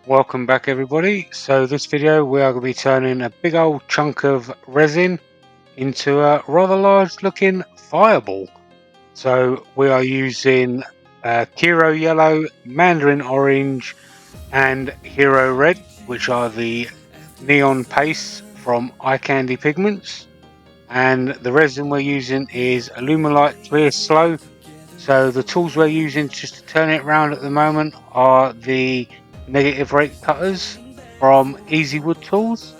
Welcome back everybody. So this video we are going to be turning a big old chunk of resin into a rather large looking fireball. So we are using Kiro Yellow, Mandarin Orange and Hero Red, which are the neon pastes from Eye Candy Pigments. And the resin we're using is Alumilite Clear Slow. So the tools we're using just to turn it around at the moment are the negative rake cutters from Easy Wood Tools.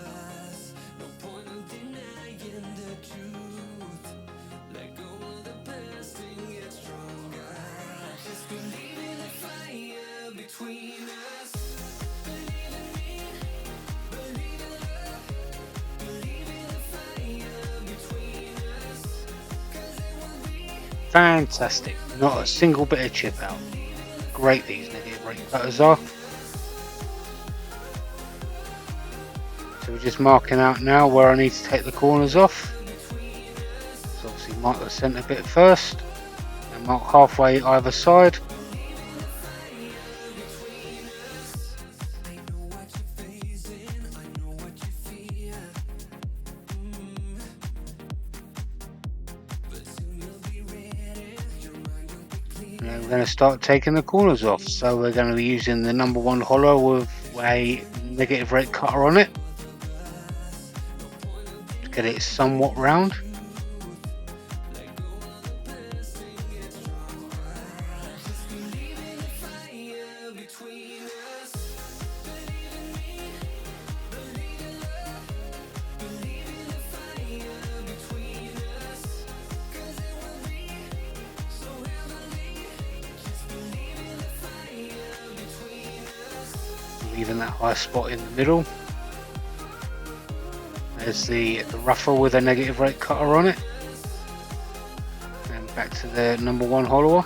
Fantastic, not a single bit of chip out. Great these negative rake cutters are. So we're just marking out now where I need to take the corners off. So obviously mark the centre bit first and mark halfway either side. Now we're going to start taking the corners off. So we're going to be using the number 1 hollow with a negative rake cutter on it to get it somewhat round. Leaving that high spot in the middle. There's the rougher with a negative rake cutter on it. And back to the number 1 hollower.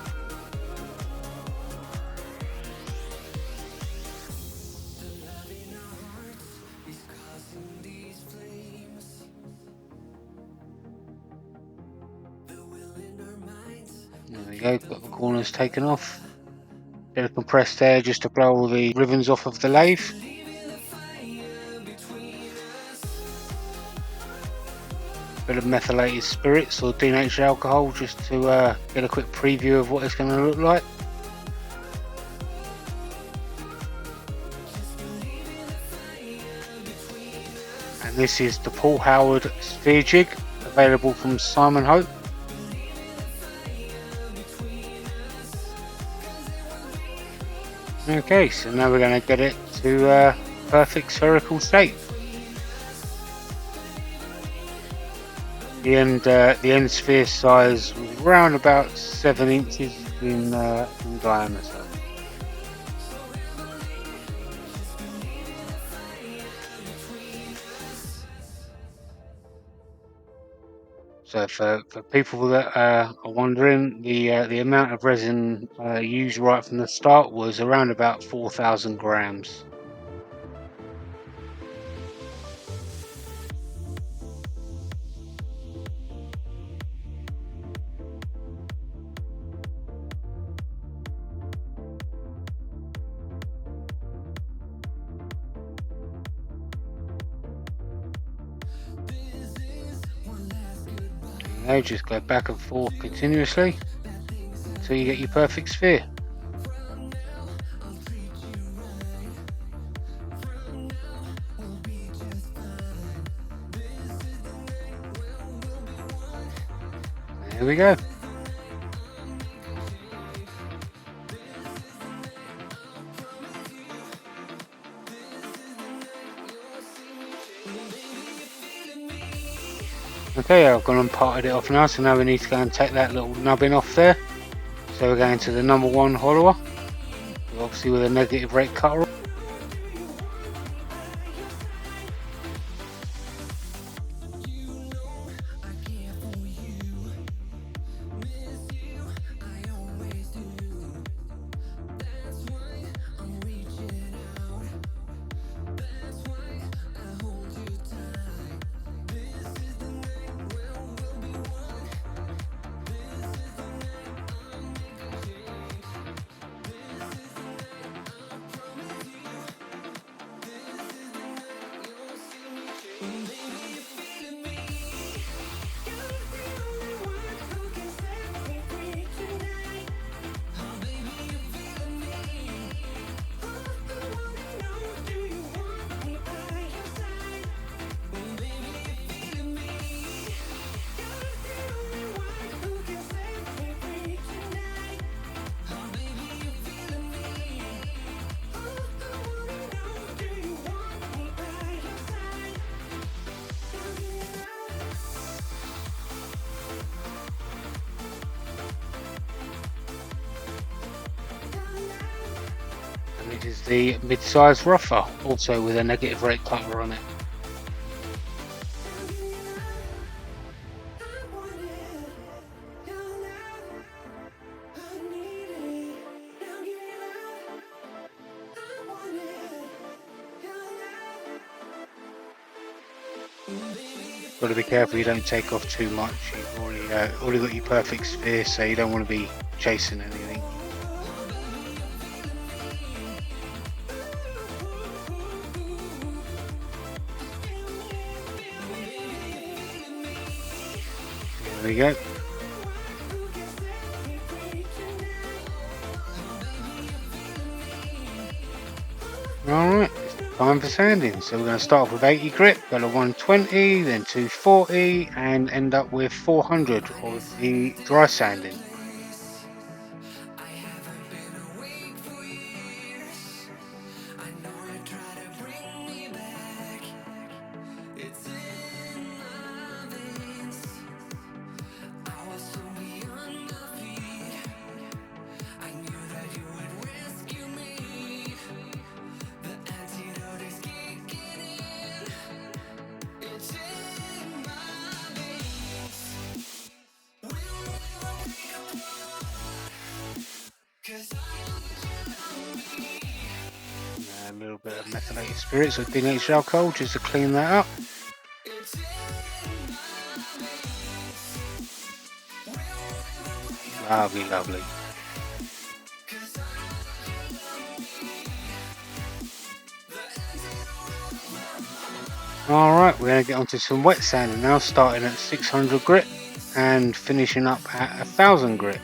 There we go, got the corners taken off. Bit of compressed air just to blow all the ribbons off of the lathe. Bit of methylated spirits or denatured alcohol just to get a quick preview of what it's going to look like. And this is the Paul Howard sphere jig, available from Simon Hope. Okay, so now we're going to get it to perfect spherical shape. The end sphere size was around about 7 inches in diameter. So for people that are wondering, the amount of resin used right from the start was around about 4,000 grams. Now just go back and forth continuously until you get your perfect sphere. There we go. Okay, I've gone and parted it off now, so now we need to go and take that little nubbin off there. So we're going to the number 1 hollower, obviously with a negative rake cutter. This is the mid-size rougher, also with a negative rake cutter on it. Got to be careful you don't take off too much. You've already got your perfect sphere, so you don't want to be chasing anything. There we go. Alright, it's time for sanding. So we're going to start off with 80 grit, go to 120, then 240, and end up with 400 of the dry sanding. A little bit of methylated spirits with denatured alcohol just to clean that up. Lovely, lovely. Alright, we're going to get onto some wet sanding now, starting at 600 grit and finishing up at 1000 grit.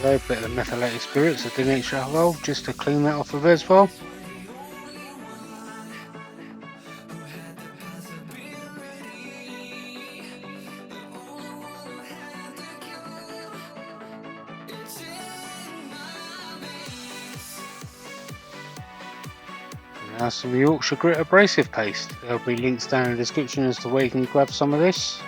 A bit of the methylated spirits, of denatured alcohol, just to clean that off of as well. Now some Yorkshire grit abrasive paste. There'll be links down in the description as to where you can grab some of this.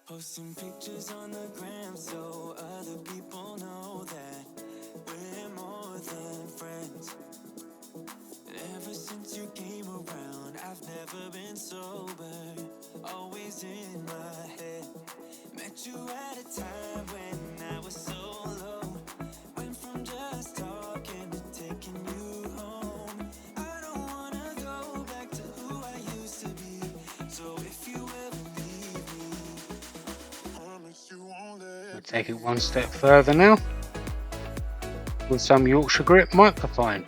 Posting pictures on the gram so other people know that we're more than friends. Ever since you came around, I've never been sober, always in my head. Met you at a time when I was so low, went from just talking to taking you home. I don't wanna go back to who I used to be, so if you ever leave me, We'll take it one step further now with some Yorkshire grit Microfine.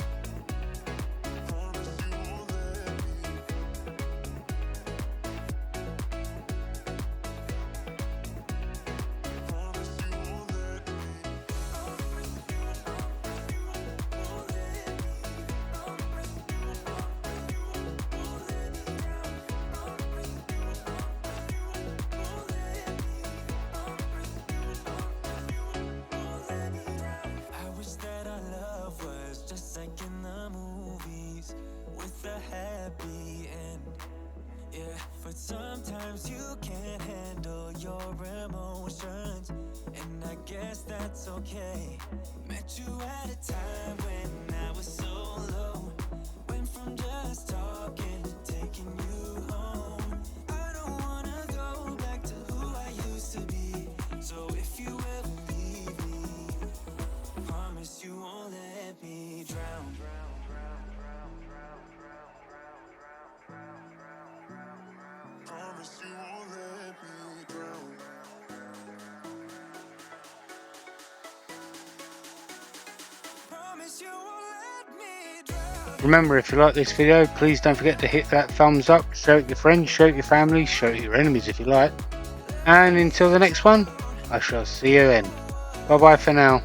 But sometimes you can't handle your emotions, and I guess that's okay. Met you at a time when I was so low. Went from just talking to taking you home. I don't wanna go back to who I used to be. So if you ever leave me, promise you won't let me drown. Promise you won't let me drown. Promise you won't let me drown. Remember, if you like this video, please don't forget to hit that thumbs up, share it with your friends, share it with your family, share it with your enemies if you like. And until the next one, I shall see you then. Bye bye for now.